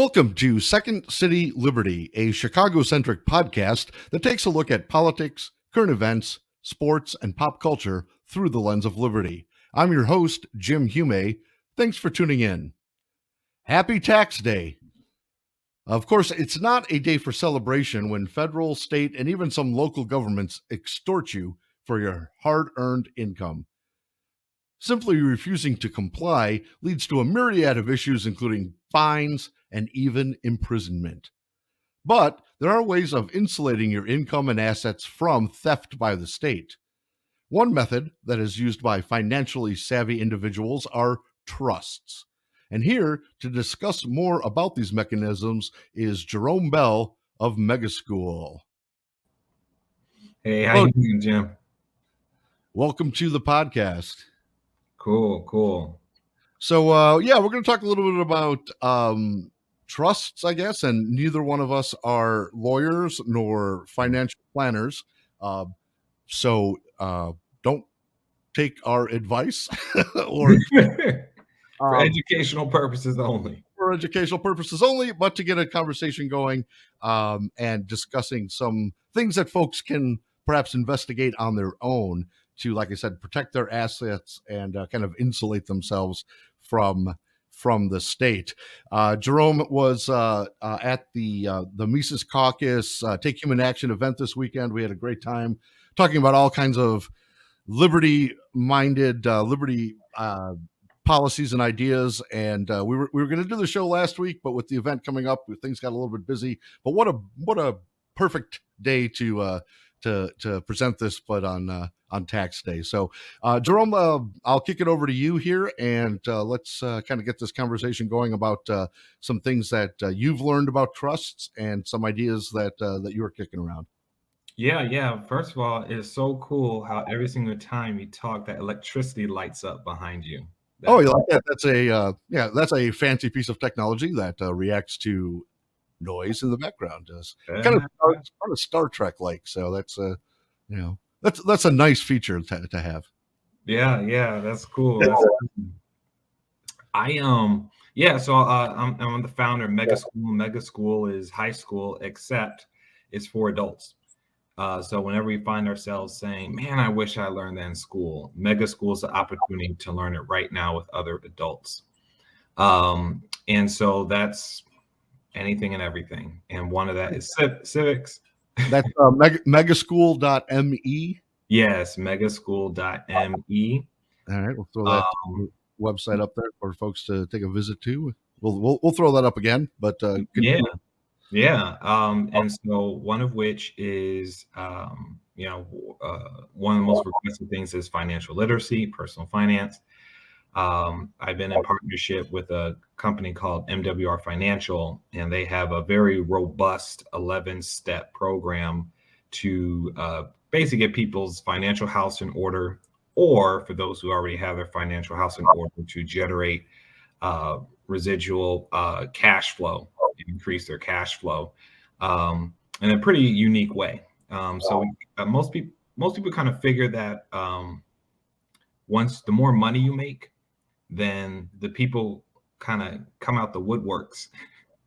Welcome to Second City Liberty, a Chicago-centric podcast that takes a look at politics, current events, sports, and pop culture through the lens of liberty. I'm your host, Jim Hume. Thanks for tuning in. Happy Tax Day. Of course, it's not a day for celebration when federal, state, and even some local governments extort you for your hard-earned income. Simply refusing to comply leads to a myriad of issues, including fines and even imprisonment. But there are ways of insulating your income and assets from theft by the state. One method that is used by financially savvy individuals are trusts. And here to discuss more about these mechanisms is Jerome Bell of Megaschool. Hey, how you doing, Jim? Welcome to the podcast. Cool. So, we're going to talk a little bit about trusts, I guess, and neither one of us are lawyers nor financial planners. So don't take our advice or for educational purposes only. For educational purposes only, but to get a conversation going and discussing some things that folks can perhaps investigate on their own to, like I said, protect their assets and kind of insulate themselves from the state. Jerome was at the Mises Caucus Take Human Action event this weekend. We had a great time talking about all kinds of liberty-minded, liberty policies and ideas. And we were going to do the show last week, but with the event coming up, things got a little bit busy. But what a perfect day to present this, but on tax day. So, Jerome, I'll kick it over to you here, and let's kind of get this conversation going about some things that you've learned about trusts and some ideas that you were kicking around. Yeah. First of all, it's so cool how every single time you talk, that electricity lights up behind you. Oh, you like that? That's a fancy piece of technology that reacts to noise in the background. Does kind of Star Trek like. So that's that's a nice feature to have. Yeah, that's cool. I'm the founder of Megaschool. Megaschool is high school, except it's for adults. So whenever we find ourselves saying, man, I wish I learned that in school, Megaschool is the opportunity to learn it right now with other adults. And so that's anything and everything. And one of that is civics. That's megaschool.me. Yes, megaschool.me. All right, we'll throw that website up there for folks to take a visit to. We'll throw that up again, but Yeah. And so one of which is, one of the most requested things is financial literacy, personal finance. I've been in partnership with a company called MWR Financial, and they have a very robust 11-step program to basically get people's financial house in order, or for those who already have their financial house in order, to generate residual cash flow, increase their cash flow in a pretty unique way. Most people kind of figure that once the more money you make, then the people kind of come out the woodworks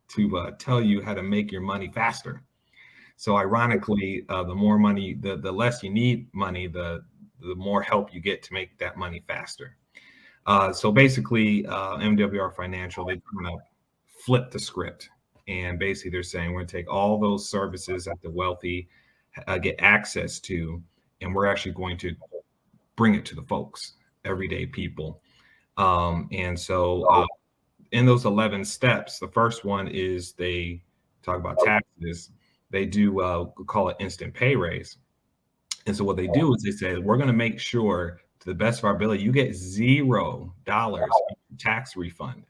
to tell you how to make your money faster. So ironically, the more money, the less you need money, the more help you get to make that money faster. So basically, MWR Financial, they kind of flip the script. And basically, they're saying we're going to take all those services that the wealthy get access to, and we're actually going to bring it to the folks, everyday people. And so in those 11 steps, the first one is they talk about taxes. They do call it instant pay raise. And so what they do is they say, we're going to make sure, to the best of our ability, you get $0 tax refund.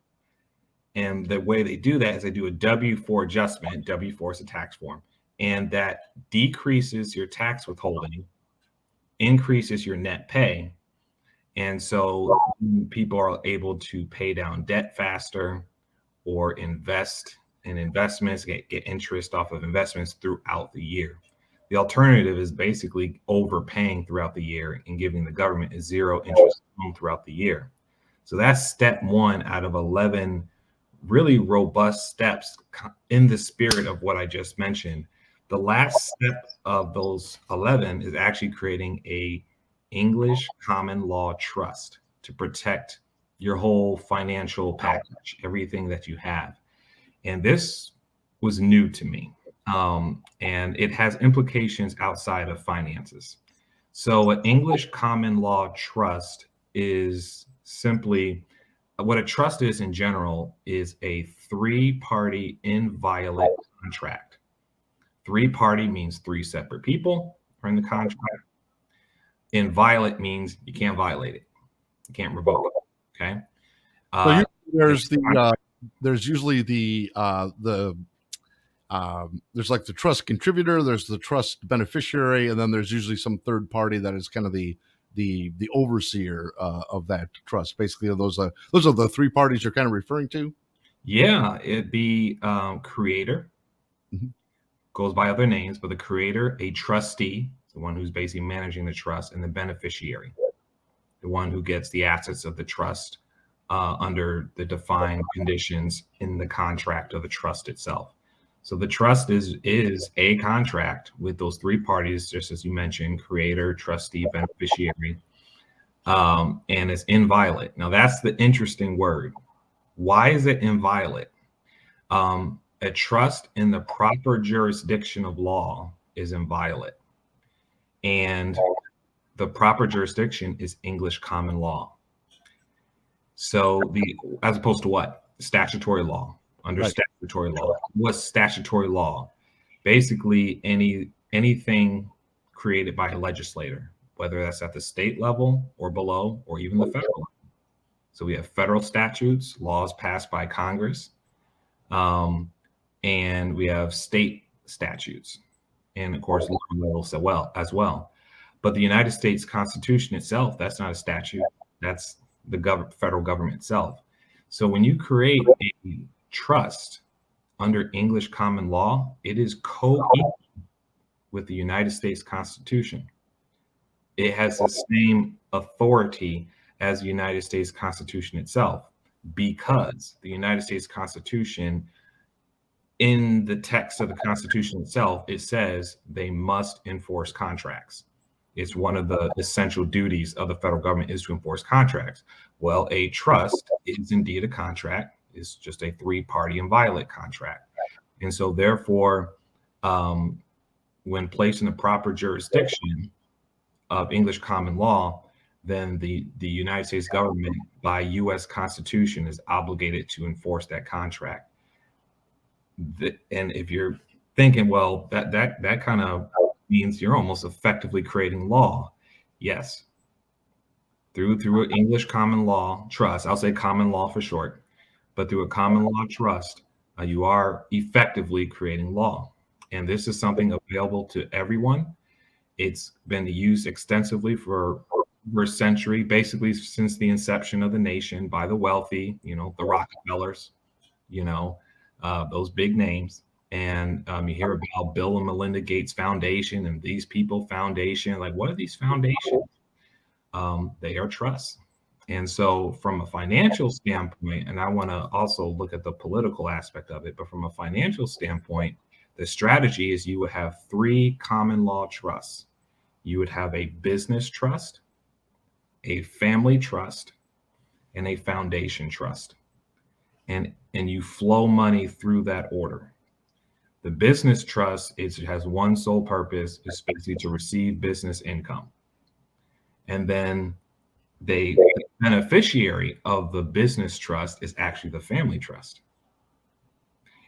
And the way they do that is they do a W-4 adjustment. W-4 is a tax form. And that decreases your tax withholding, increases your net pay. And so people are able to pay down debt faster or invest in investments, get interest off of investments throughout the year. The alternative is basically overpaying throughout the year and giving the government a zero interest throughout the year. So that's step one out of 11 really robust steps in the spirit of what I just mentioned. The last step of those 11 is actually creating a English common law trust to protect your whole financial package, everything that you have. And this was new to me. And it has implications outside of finances. So, an English common law trust is simply what a trust is in general is a three-party inviolate contract. Three-party means three separate people are in the contract. Inviolate means you can't violate it. You can't revoke it. Okay. So there's usually there's like the trust contributor, there's the trust beneficiary, and then there's usually some third party that is kind of the overseer of that trust. Basically, those are the three parties you're kind of referring to. Yeah, the creator Mhm. goes by other names, but the creator, a trustee, the one who's basically managing the trust, and the beneficiary, the one who gets the assets of the trust under the defined conditions in the contract of the trust itself. So the trust is a contract with those three parties, just as you mentioned, creator, trustee, beneficiary, and it's inviolate. Now that's the interesting word. Why is it inviolate? A trust in the proper jurisdiction of law is inviolate, and the proper jurisdiction is English common law. So as opposed to what? Statutory law. Under Right. statutory law. What's statutory law? Basically anything created by a legislator, whether that's at the state level or below, or even the federal level. So we have federal statutes, laws passed by Congress, and we have state statutes, and of course local levels as well. But the United States Constitution itself, that's not a statute. That's the federal government itself. So when you create a trust under English common law, it is co-equal with the United States Constitution. It has the same authority as the United States Constitution itself, because the United States Constitution, in the text of the Constitution itself, it says they must enforce contracts. It's one of the essential duties of the federal government is to enforce contracts. Well, a trust is indeed a contract. It's just a three-party inviolate contract. And so therefore, when placed in the proper jurisdiction of English common law, then the United States government by U.S. Constitution is obligated to enforce that contract. And if you're thinking, well, that kind of means you're almost effectively creating law. Yes. Through an English common law trust, I'll say common law for short, but through a common law trust, you are effectively creating law. And this is something available to everyone. It's been used extensively for over a century, basically since the inception of the nation by the wealthy, the Rockefellers, those big names. And you hear about Bill and Melinda Gates Foundation and These People Foundation. Like, what are these foundations? They are trusts. And so from a financial standpoint, and I want to also look at the political aspect of it, but from a financial standpoint, the strategy is you would have three common law trusts. You would have a business trust, a family trust, and a foundation trust. And you flow money through that order. The business trust has one sole purpose, is basically to receive business income. And then the beneficiary of the business trust is actually the family trust.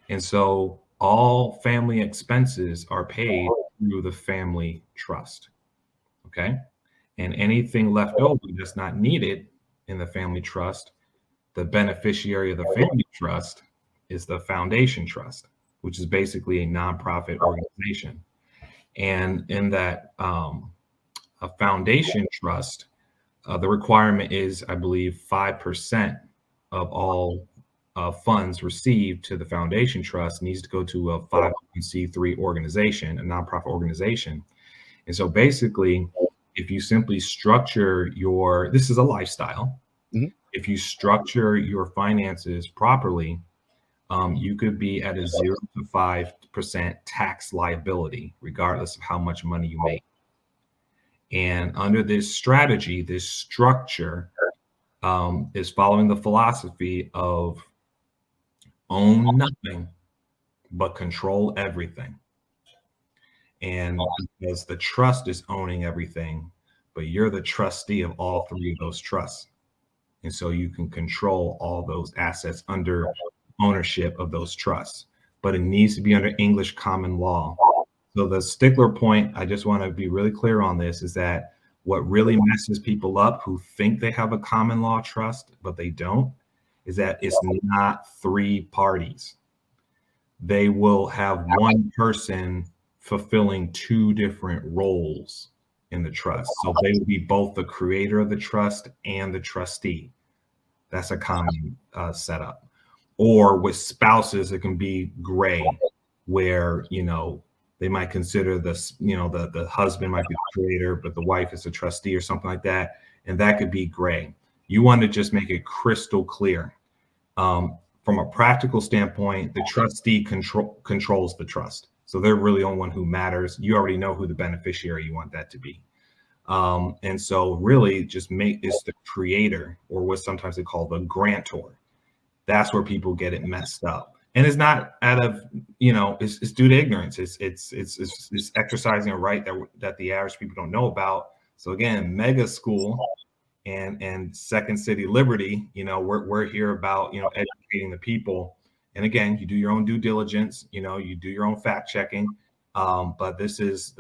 And so all family expenses are paid through the family trust. Okay. And anything left over that's not needed in the family trust, the beneficiary of the family trust is the foundation trust, which is basically a nonprofit organization. And in that a foundation trust, the requirement is, I believe, 5% of all funds received to the foundation trust needs to go to a 501c3 organization, a nonprofit organization. And so basically, if you simply structure this is a lifestyle. Mm-hmm. If you structure your finances properly, you could be at a 0 to 5% tax liability, regardless of how much money you make. And under this strategy, this structure is following the philosophy of own nothing, but control everything. And because the trust is owning everything, but you're the trustee of all three of those trusts. And so you can control all those assets under ownership of those trusts, but it needs to be under English common law. So the stickler point, I just want to be really clear on this, is that what really messes people up who think they have a common law trust, but they don't, is that it's not three parties. They will have one person fulfilling two different roles in the trust. So they will be both the creator of the trust and the trustee. That's a common setup. Or with spouses, it can be gray, where, you know, they might consider this, you know, the husband might be the creator, but the wife is a trustee or something like that. And that could be gray. You want to just make it crystal clear. From a practical standpoint, the trustee controls the trust. So they're really the only one who matters. You already know who the beneficiary you want that to be. And so really just it's the creator, or what sometimes they call the grantor. That's where people get it messed up. And it's not out of, you know, it's due to ignorance. It's exercising a right that the average people don't know about. So again, Megaschool and Second City Liberty, you know, we're here about, you know, educating the people. And again, you do your own due diligence, you know, you do your own fact checking. But this is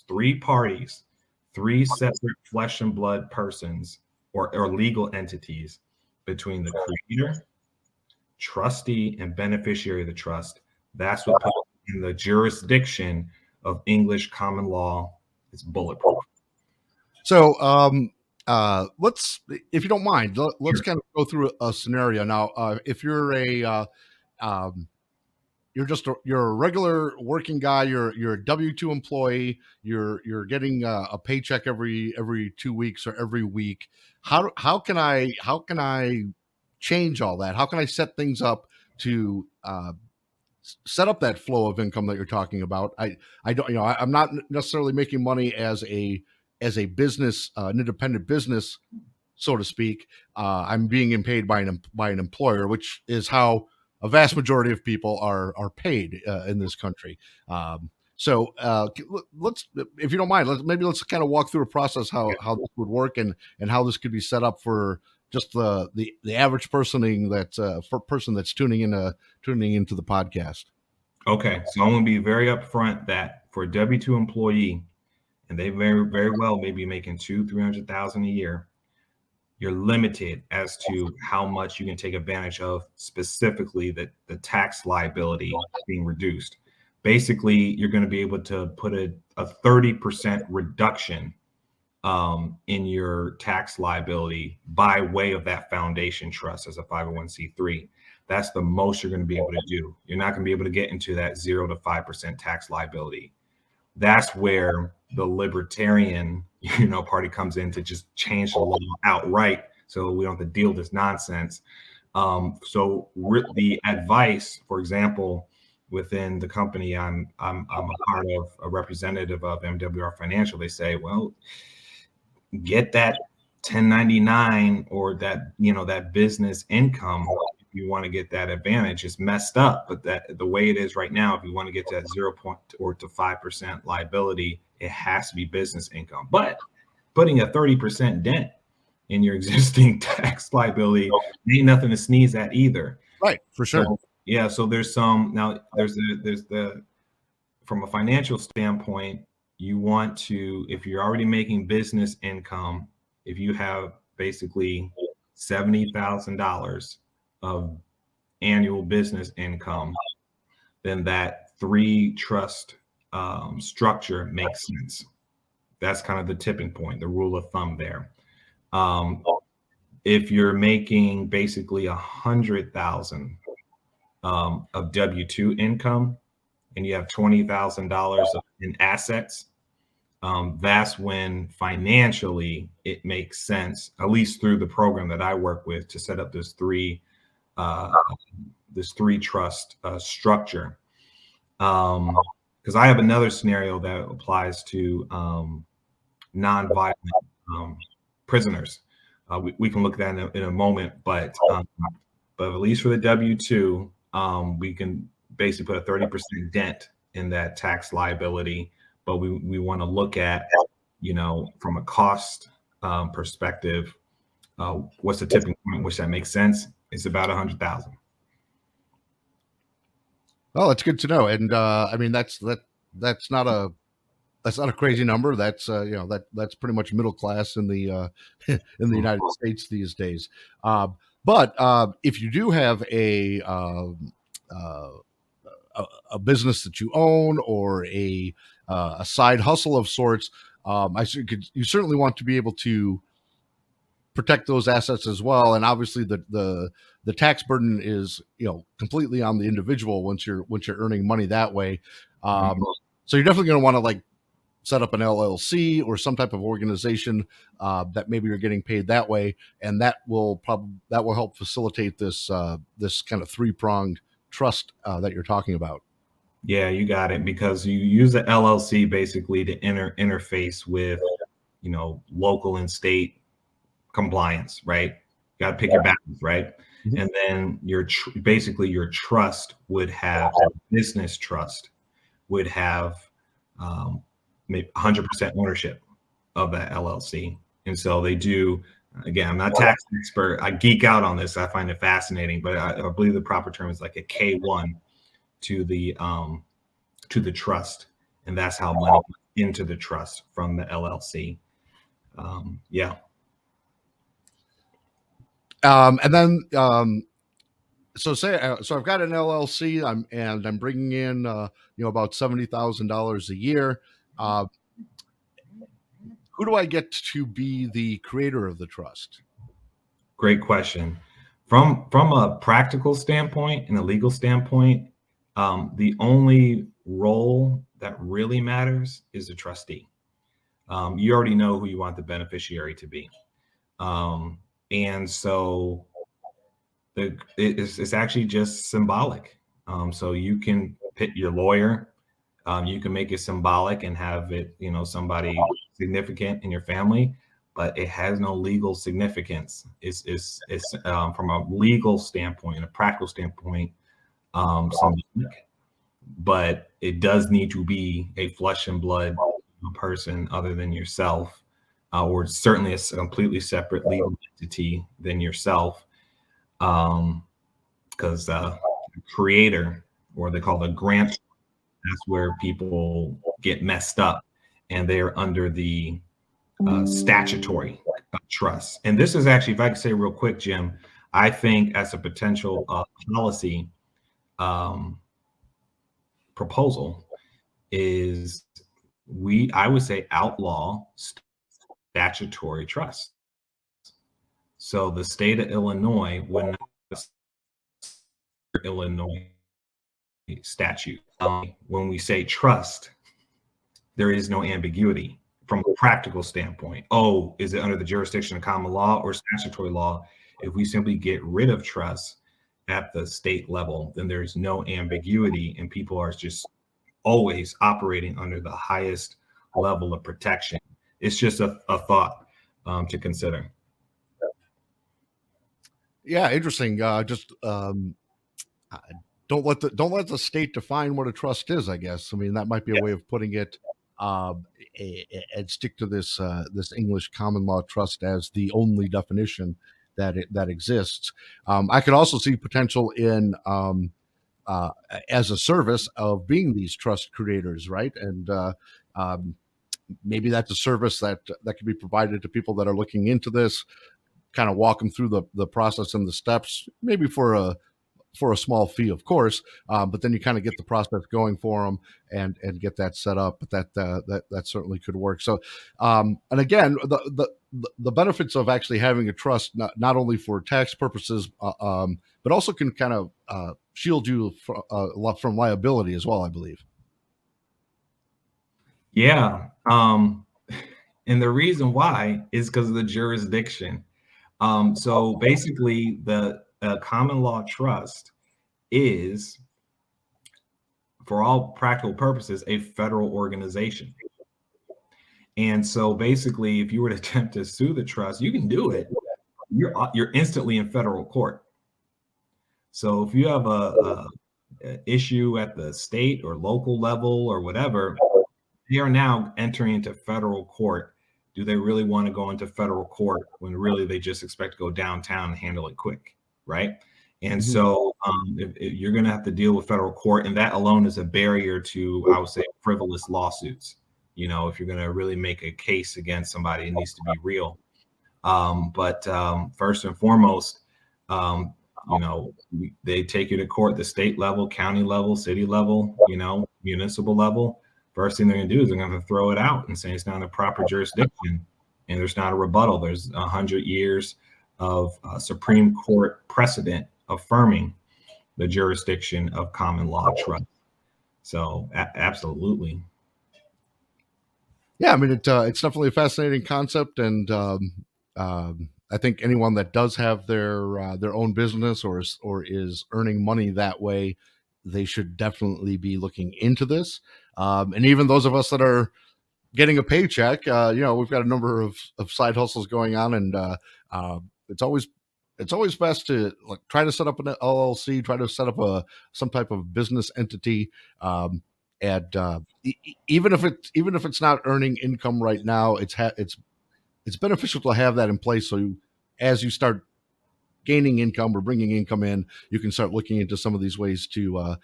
three parties, three separate flesh and blood persons or legal entities between the creator, trustee, and beneficiary of the trust. That's what puts in the jurisdiction of English common law. It's bulletproof. So let's, if you don't mind, let's Sure. kind of go through a scenario now. If you're you're a regular working guy, you're a W-2 employee, you're getting a paycheck every 2 weeks or every week. How can I change all that? How can I set things up to set up that flow of income that you're talking about? I don't, you know, I'm not necessarily making money as a business, an independent business, so to speak. I'm being paid by an employer, which is how a vast majority of people are paid in this country. So let's, if you don't mind, let's kind of walk through a process how this would work, and how this could be set up for just the average person that's tuning into the podcast. Okay, so I'm going to be very upfront that for a W-2 employee, and they very, very well may be making $200,000-300,000 a year, you're limited as to how much you can take advantage of, specifically the tax liability being reduced. Basically, you're going to be able to put a 30% reduction in your tax liability by way of that foundation trust as a 501c3. That's the most you're going to be able to do. You're not going to be able to get into that 0 to 5% tax liability. That's where the libertarian, you know, party comes in to just change the law outright, so we don't have to deal with this nonsense. So the advice, for example, within the company I'm a part of, a representative of MWR Financial, they say, well, get that 1099 or that, you know, that business income. If you want to get that advantage, it's messed up, but that the way it is right now, if you want to get to that 0 or to 5% liability, it has to be business income. But putting a 30% dent in your existing tax liability ain't nothing to sneeze at either. Right, for sure. So, yeah, so there's some, now there's the from a financial standpoint, you want to, if you're already making business income, if you have basically $70,000 of annual business income, then that three trust structure makes sense. That's kind of the tipping point, the rule of thumb there. If you're making basically 100,000 of W-2 income, and you have $20,000 in assets, that's when financially it makes sense, at least through the program that I work with, to set up this three this three trust structure. Because I have another scenario that applies to nonviolent prisoners. We can look at that in a moment, but at least for the W-2, we can basically put a 30% dent in that tax liability. But we want to look at, from a cost perspective, what's the tipping point, which that makes sense. It's about $100,000. Oh, that's good to know. And I mean, that's not a crazy number. That's that's pretty much middle class in the in the United States these days. But if you do have a business that you own, or a side hustle of sorts, you certainly want to be able to protect those assets as well. And obviously, the tax burden is completely on the individual once you're earning money that way. So you're definitely going to want to like set up an LLC or some type of organization that maybe you're getting paid that way, and that will help facilitate this this kind of three-pronged trust that you're talking about. Yeah, you got it, because you use the LLC basically to interface with, local and state compliance, right? You got to pick your battles, right? Mhm. And then basically your trust would have, business trust would have maybe 100% ownership of that LLC. And so they do, again, I'm not a tax expert. I geek out on this. I find it fascinating, but I believe the proper term is like a K1 to the trust. And that's how money goes into the trust from the LLC. Yeah. And then so I've got an LLC. I'm bringing in about $70,000 a year. Who do I get to be the creator of the trust? Great question. From a practical standpoint and a legal standpoint, the only role that really matters is the trustee. You already know who you want the beneficiary to be, and so it's actually just symbolic. So you can pick your lawyer. You can make it symbolic and have it, somebody significant in your family, but it has no legal significance. It's from a legal standpoint and a practical standpoint, symbolic, but it does need to be a flesh and blood person other than yourself, or certainly a completely separate legal entity than yourself, because creator, or they call the grant, that's where people get messed up, and they're under the statutory trust. And this is actually, if I could say real quick, Jim, I think as a potential policy proposal is I would say outlaw statutory trust. So the state of Illinois would not Illinois statute. When we say trust, there is no ambiguity from a practical standpoint. Oh, is it under the jurisdiction of common law or statutory law? If we simply get rid of trust at the state level, then there's no ambiguity, and people are just always operating under the highest level of protection. It's just a thought to consider. Yeah, interesting. Just don't let the state define what a trust is, I guess. I mean, that might be a way of putting it, and stick to this this English common law trust as the only definition that exists. I could also see potential in as a service of being these trust creators, right? And maybe that's a service that can be provided to people that are looking into this, kind of walk them through the process and the steps, maybe for a small fee, of course, but then you kind of get the process going for them and get that set up. But that certainly could work. So, and again, the benefits of actually having a trust, not only for tax purposes, but also can kind of shield you from liability as well, I believe. Yeah. And the reason why is because of the jurisdiction. So basically, a common law trust is, for all practical purposes, a federal organization. And so basically, if you were to attempt to sue the trust, you can do it. You're instantly in federal court. So if you have a issue at the state or local level or whatever, they are now entering into federal court. Do they really want to go into federal court when really they just expect to go downtown and handle it quick, right? And so if you're going to have to deal with federal court, and that alone is a barrier to, I would say, frivolous lawsuits. You know, if you're going to really make a case against somebody, it needs to be real. But first and foremost, you know, they take you to court, the state level, county level, city level, you know, municipal level. First thing they're going to do is they're going to throw it out and say it's not a proper jurisdiction, and there's not a rebuttal. There's 100 years of Supreme Court precedent affirming the jurisdiction of common law trust. So absolutely. Yeah, I mean, it's definitely a fascinating concept, and I think anyone that does have their own business or is earning money that way, they should definitely be looking into this. And even those of us that are getting a paycheck, you know, we've got a number of side hustles going on, and it's always best to like try to set up an LLC, try to set up some type of business entity. And even if it's not earning income right now, it's beneficial to have that in place. So as you start gaining income or bringing income in, you can start looking into some of these ways to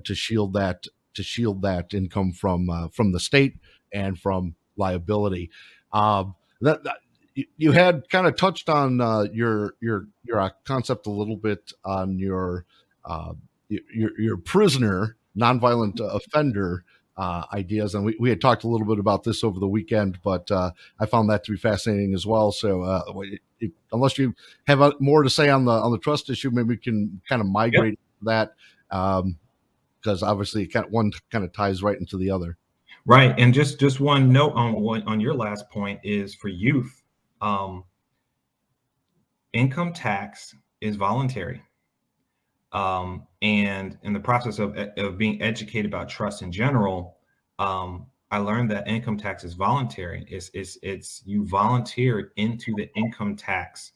shield that income from the state and from liability. That you had kind of touched on your concept a little bit on your prisoner nonviolent offender ideas, and we had talked a little bit about this over the weekend, but I found that to be fascinating as well. So unless you have more to say on the trust issue, maybe we can kind of migrate that, because obviously one kind of ties right into the other. Right, and just one note on your last point is for youth, income tax is voluntary. And in the process of being educated about trust in general, I learned that income tax is voluntary. It's you volunteer into the income tax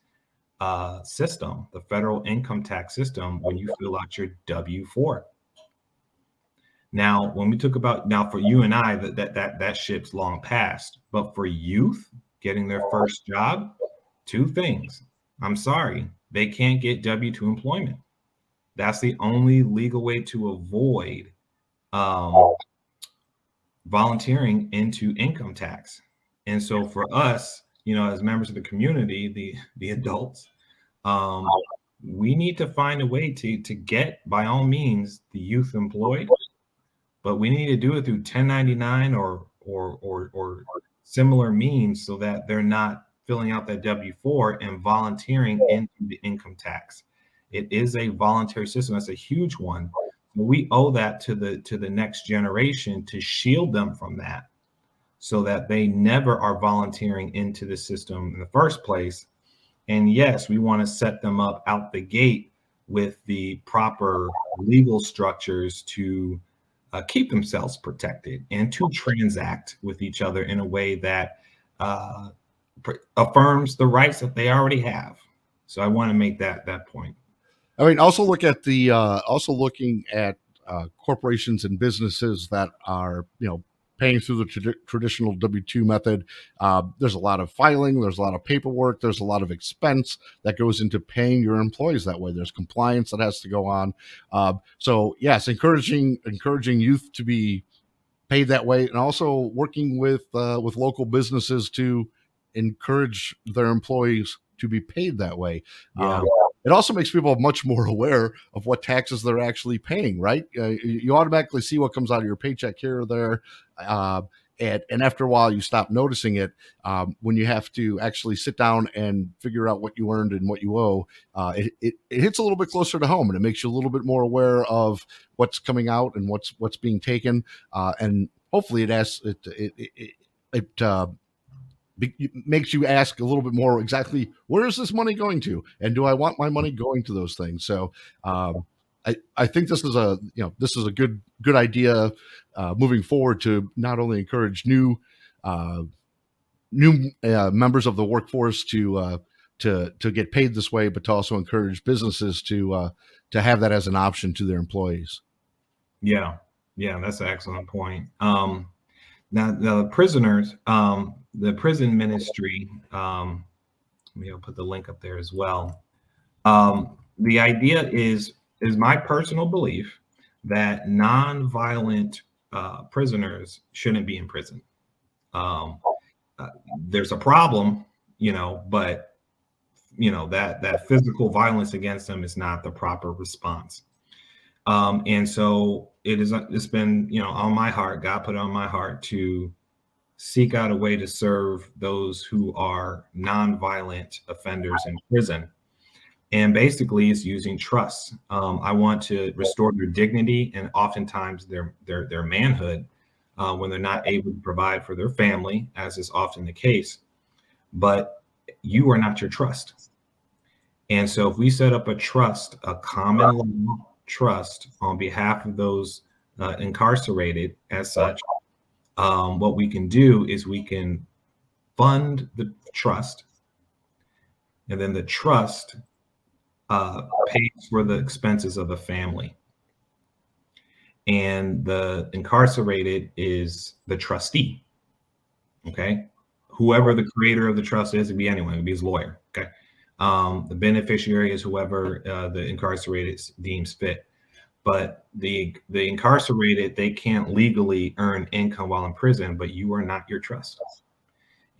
system, the federal income tax system, when you fill out your W-4. Now, when we talk about now for you and I, that ship's long past. But for youth getting their first job, two things. I'm sorry, they can't get W-2 employment. That's the only legal way to avoid volunteering into income tax. And so for us, you know, as members of the community, the adults, we need to find a way to get, by all means, the youth employed, but we need to do it through 1099 or similar means, so that they're not filling out that W-4 and volunteering into the income tax. It is a voluntary system. That's a huge one. We owe that to the next generation to shield them from that, so that they never are volunteering into the system in the first place. And yes, we want to set them up out the gate with the proper legal structures to keep themselves protected and to transact with each other in a way that affirms the rights that they already have. So I want to make that point. I mean, also looking at corporations and businesses that are, you know, paying through the traditional W-2 method. There's a lot of filing, there's a lot of paperwork, there's a lot of expense that goes into paying your employees that way. There's compliance that has to go on. So yes, encouraging youth to be paid that way, and also working with local businesses to encourage their employees to be paid that way. Yeah. It also makes people much more aware of what taxes they're actually paying, right? You automatically see what comes out of your paycheck here or there. And after a while, you stop noticing it. When you have to actually sit down and figure out what you earned and what you owe, it hits a little bit closer to home, and it makes you a little bit more aware of what's coming out and what's being taken. And hopefully it makes you ask a little bit more exactly where is this money going to, and do I want my money going to those things? So I think this is a good idea moving forward to not only encourage new members of the workforce to get paid this way, but to also encourage businesses to have that as an option to their employees. Yeah, that's an excellent point. Now the prisoners, the prison ministry. Maybe I'll put the link up there as well. The idea is my personal belief that non-violent prisoners shouldn't be in prison. There's a problem, but that physical violence against them is not the proper response. And so it's been, on my heart, God put it on my heart to seek out a way to serve those who are nonviolent offenders in prison. And basically it's using trust. I want to restore their dignity and oftentimes their manhood when they're not able to provide for their family, as is often the case. But you are not your trust. And so if we set up a trust, a common law trust on behalf of those incarcerated as such, what we can do is we can fund the trust, and then the trust pays for the expenses of the family. And the incarcerated is the trustee. Okay. Whoever the creator of the trust is, it'd be anyone, it'd be his lawyer. Okay. The beneficiary is whoever the incarcerated deems fit. But the incarcerated, they can't legally earn income while in prison, but you are not your trust.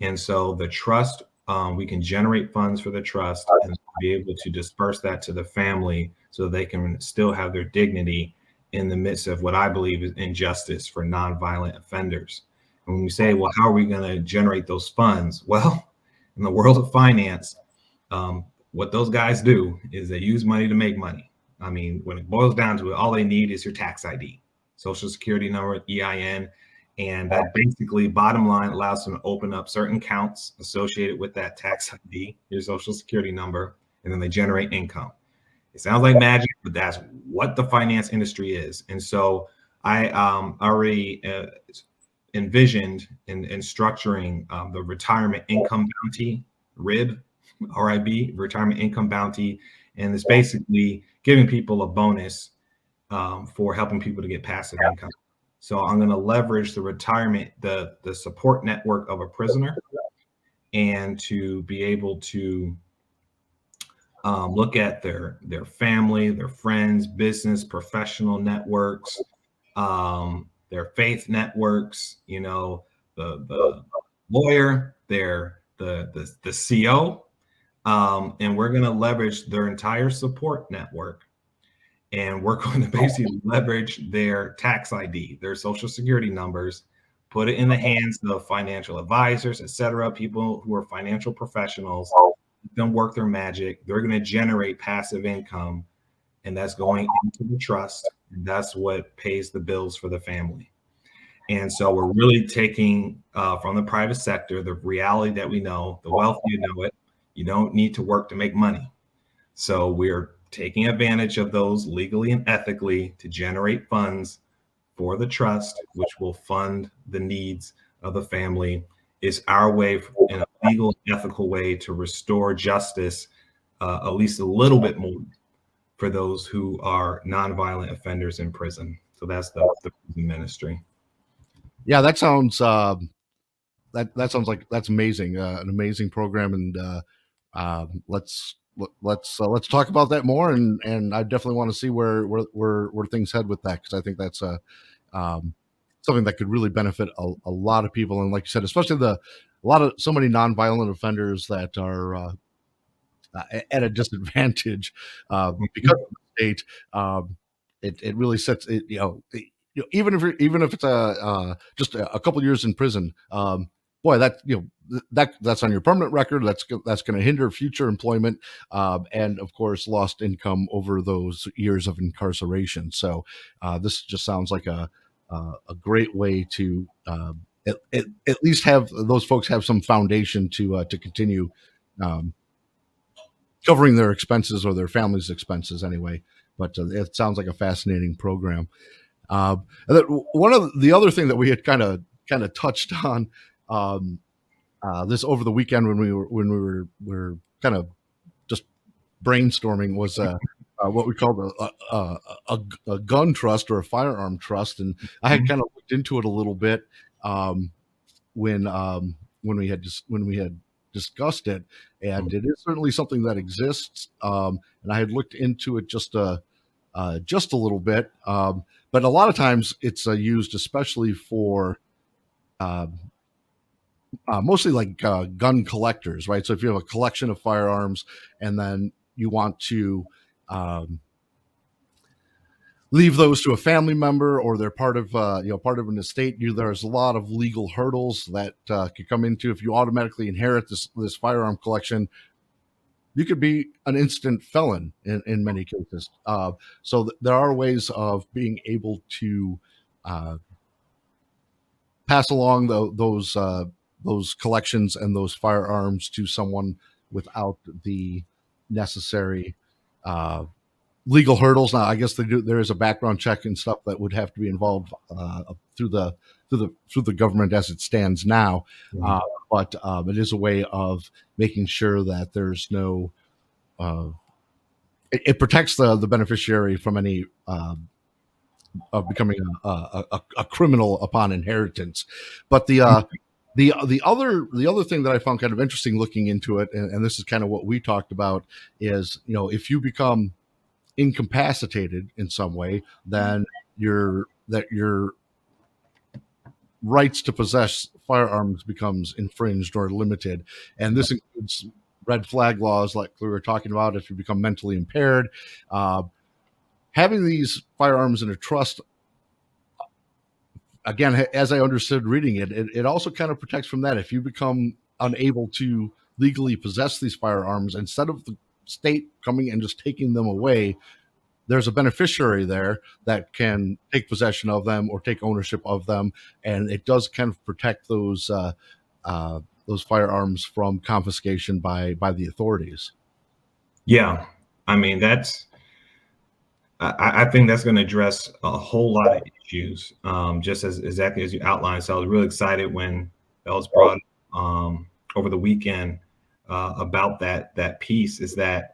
And so the trust, we can generate funds for the trust and be able to disperse that to the family so they can still have their dignity in the midst of what I believe is injustice for nonviolent offenders. And when we say, well, how are we going to generate those funds? Well, in the world of finance, what those guys do is they use money to make money. I mean, when it boils down to it, all they need is your tax ID, social security number, EIN. And that basically, bottom line, allows them to open up certain accounts associated with that tax ID, your social security number, and then they generate income. It sounds like magic, but that's what the finance industry is. And so I already envisioned in structuring the retirement income bounty, RIB, RIB, retirement income bounty. And it's basically giving people a bonus for helping people to get passive income. So I'm going to leverage the retirement, the support network of a prisoner, and to be able to look at their family, their friends, business, professional networks, their faith networks, the lawyer, the CO, and we're going to leverage their entire support network. And we're going to basically leverage their tax ID, their social security numbers, put it in the hands of financial advisors, et cetera, people who are financial professionals, then work their magic. They're going to generate passive income, and that's going into the trust. And that's what pays the bills for the family. And so we're really taking from the private sector, the reality that we know, the wealth, you don't need to work to make money. So we're taking advantage of those legally and ethically to generate funds for the trust, which will fund the needs of the family. Is our way, in a legal, ethical way, to restore justice, at least a little bit more, for those who are nonviolent offenders in prison. So that's the prison ministry. Yeah, that sounds that sounds like that's amazing, an amazing program, and let's talk about that more, and I definitely want to see where things head with that, because I think that's something that could really benefit a lot of people, and like you said, especially so many nonviolent offenders that are at a disadvantage because of the state. It really sets it, even if it's just a couple years in prison. Boy, that's on your permanent record. That's going to hinder future employment, and of course, lost income over those years of incarceration. So this just sounds like a great way to at least have those folks have some foundation to continue um, covering their expenses or their family's expenses anyway. But it sounds like a fascinating program. One of the other thing that we had kind of touched on um, this over the weekend when we were kind of just brainstorming was what we called a gun trust or a firearm trust, and I had kind of looked into it a little bit um, when we had discussed it, and it is certainly something that exists. And I had looked into it just a little bit, but a lot of times it's used especially for mostly like gun collectors, right? So if you have a collection of firearms and then you want to um, leave those to a family member, or they're part of part of an estate, there's a lot of legal hurdles that could come into if you automatically inherit this firearm collection. You could be an instant felon in many cases. So there are ways of being able to pass along those collections and those firearms to someone without the necessary legal hurdles. Now, I guess there is a background check and stuff that would have to be involved through the government as it stands now. But it is a way of making sure that there's no it protects the beneficiary from any of becoming a criminal upon inheritance. But the other thing that I found kind of interesting looking into it, and this is kind of what we talked about, is if you become incapacitated in some way, then your rights to possess firearms becomes infringed or limited, and this includes red flag laws like we were talking about. If you become mentally impaired, having these firearms in a trust, again, as I understood reading it, it also kind of protects from that. If you become unable to legally possess these firearms, instead of the state coming and just taking them away, there's a beneficiary there that can take possession of them or take ownership of them, and it does kind of protect those firearms from confiscation by the authorities. Yeah, I mean I think that's going to address a whole lot of issues, just as exactly as you outlined. So I was really excited when that was brought over the weekend about that piece. Is that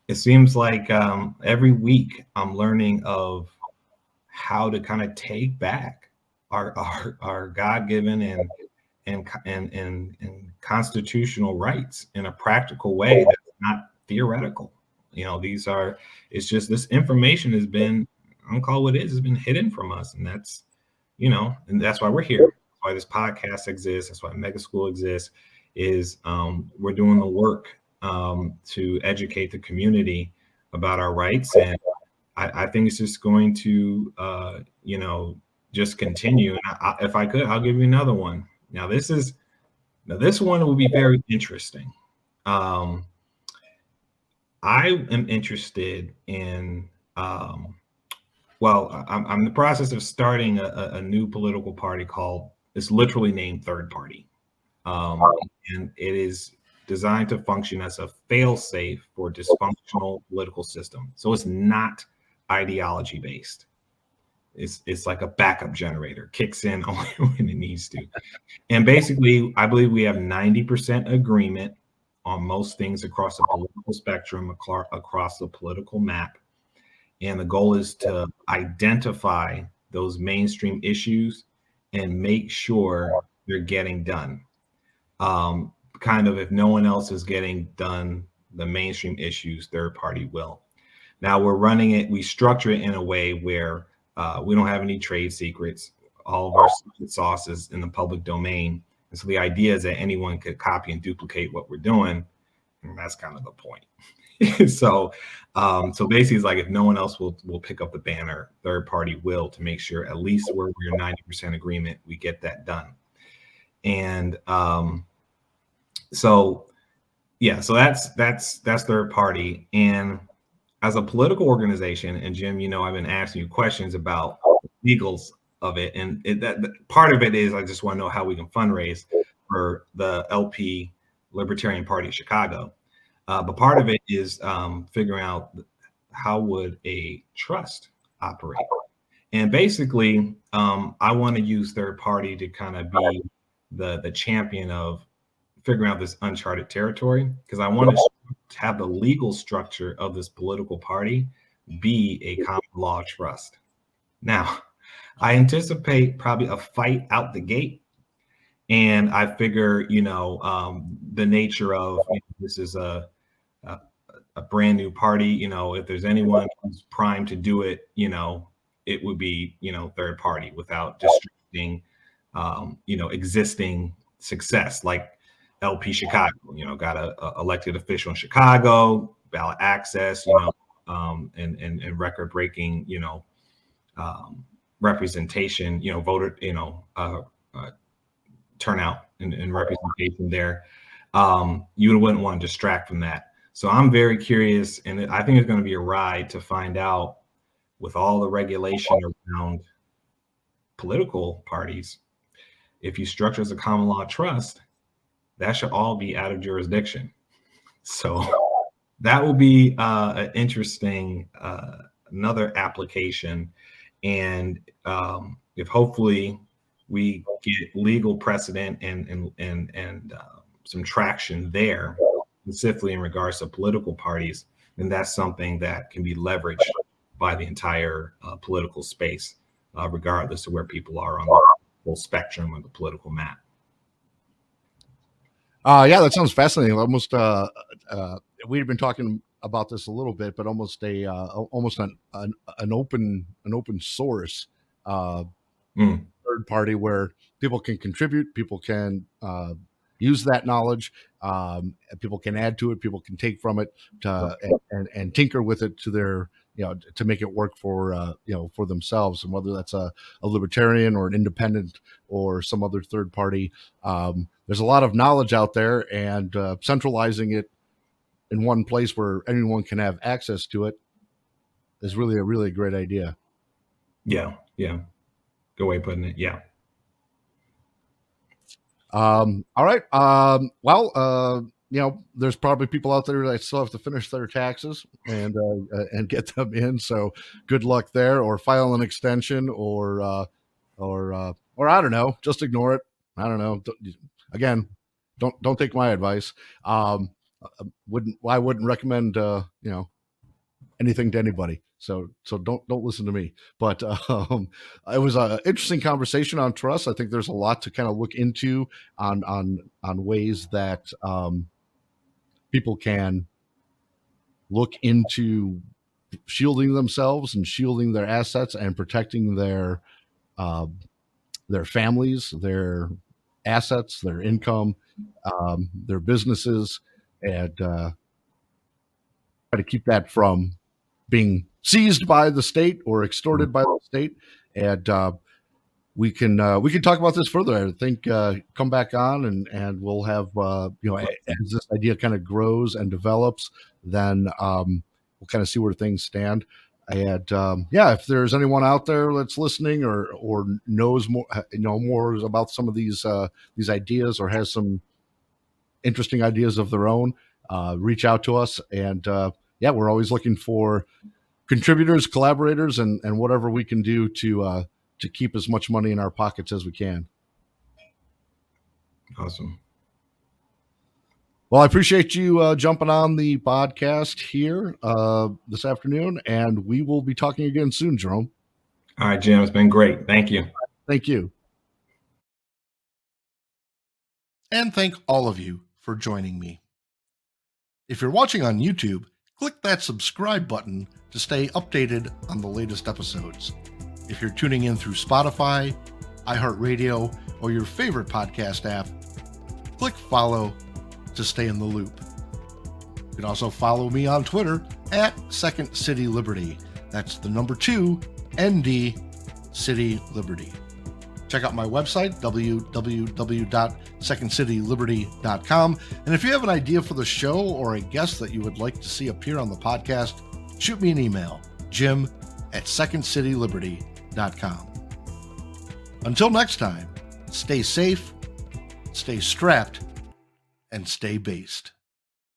it seems like every week I'm learning of how to kind of take back our God-given and constitutional rights in a practical way that's not theoretical. It's just this information has been, I don't call it what it is, it's been hidden from us. And that's why we're here. That's why this podcast exists. That's why Megaschool exists, is we're doing the work to educate the community about our rights. And I think it's just going to, just continue. And if I could, I'll give you another one. Now this one will be very interesting. I am interested in, I'm in the process of starting a new political party it's literally named Third Party. And it is designed to function as a fail-safe for dysfunctional political system. So it's not ideology based. It's like a backup generator, kicks in only when it needs to. And basically, I believe we have 90% agreement on most things across the political spectrum, across the political map. And the goal is to identify those mainstream issues and make sure they're getting done. Kind of, if no one else is getting done, the mainstream issues, Third Party will. Now we structure it in a way where we don't have any trade secrets. All of our secret sauce is in the public domain. And so the idea is that anyone could copy and duplicate what we're doing. And that's kind of the point. So basically it's like, if no one else will pick up the banner, Third Party will, to make sure at least where we're 90% agreement, we get that done. And so that's Third Party. And as a political organization, and Jim, I've been asking you questions about legals of it. And that part of it is I just want to know how we can fundraise for the LP Libertarian Party of Chicago. But part of it is figuring out how would a trust operate. And basically, I want to use third party to kind of be the champion of figuring out this uncharted territory, because I want to have the legal structure of this political party be a common law trust. Now, I anticipate probably a fight out the gate. And I figure, the nature of this is a brand new party. If there's anyone who's primed to do it, it would be, third party without distracting, existing success like LP Chicago, got a elected official in Chicago, ballot access, and record breaking, representation, voter, turnout and representation there. You wouldn't want to distract from that. So I'm very curious, and I think it's going to be a ride to find out, with all the regulation around political parties, if you structure as a common law trust, that should all be out of jurisdiction. So that will be an interesting another application. And if hopefully we get legal precedent and some traction there, specifically in regards to political parties, then that's something that can be leveraged by the entire political space, regardless of where people are on the whole spectrum of the political map. Yeah, that sounds fascinating. Almost, we've been talking about this a little bit, but almost an open source third party where people can contribute, people can use that knowledge, people can add to it, people can take from it and tinker with it to their, to make it work for for themselves. And whether that's a libertarian or an independent or some other third party, there's a lot of knowledge out there, and centralizing it in one place where anyone can have access to it is really a great idea. Yeah. Good way of putting it. Yeah. All right. There's probably people out there that still have to finish their taxes and get them in. So good luck there, or file an extension, or I don't know, just ignore it. I don't know. Again, don't take my advice. I wouldn't recommend anything to anybody. So don't listen to me. But it was an interesting conversation on trust. I think there's a lot to kind of look into on ways that people can look into shielding themselves and shielding their assets and protecting their families, their assets, their income, their businesses, and try to keep that from being seized by the state or extorted by the state. And we can talk about this further. I think come back on and we'll have as this idea kind of grows and develops, then we'll kind of see where things stand. And if there's anyone out there that's listening or knows more about some of these ideas, or has some interesting ideas of their own, reach out to us. And we're always looking for contributors, collaborators, and whatever we can do to keep as much money in our pockets as we can. Awesome. Well, I appreciate you jumping on the podcast here this afternoon, and we will be talking again soon, Jerome. All right, Jim, it's been great. Thank you. Thank you. And thank all of you for joining me. If you're watching on YouTube, click that subscribe button to stay updated on the latest episodes. If you're tuning in through Spotify, iHeartRadio, or your favorite podcast app, click follow to stay in the loop. You can also follow me on Twitter at Second City Liberty. That's the number 2, ND, City Liberty. Check out my website, www.secondcityliberty.com. And if you have an idea for the show or a guest that you would like to see appear on the podcast, shoot me an email, jim@secondcityliberty.com. Until next time, stay safe, stay strapped, and stay based.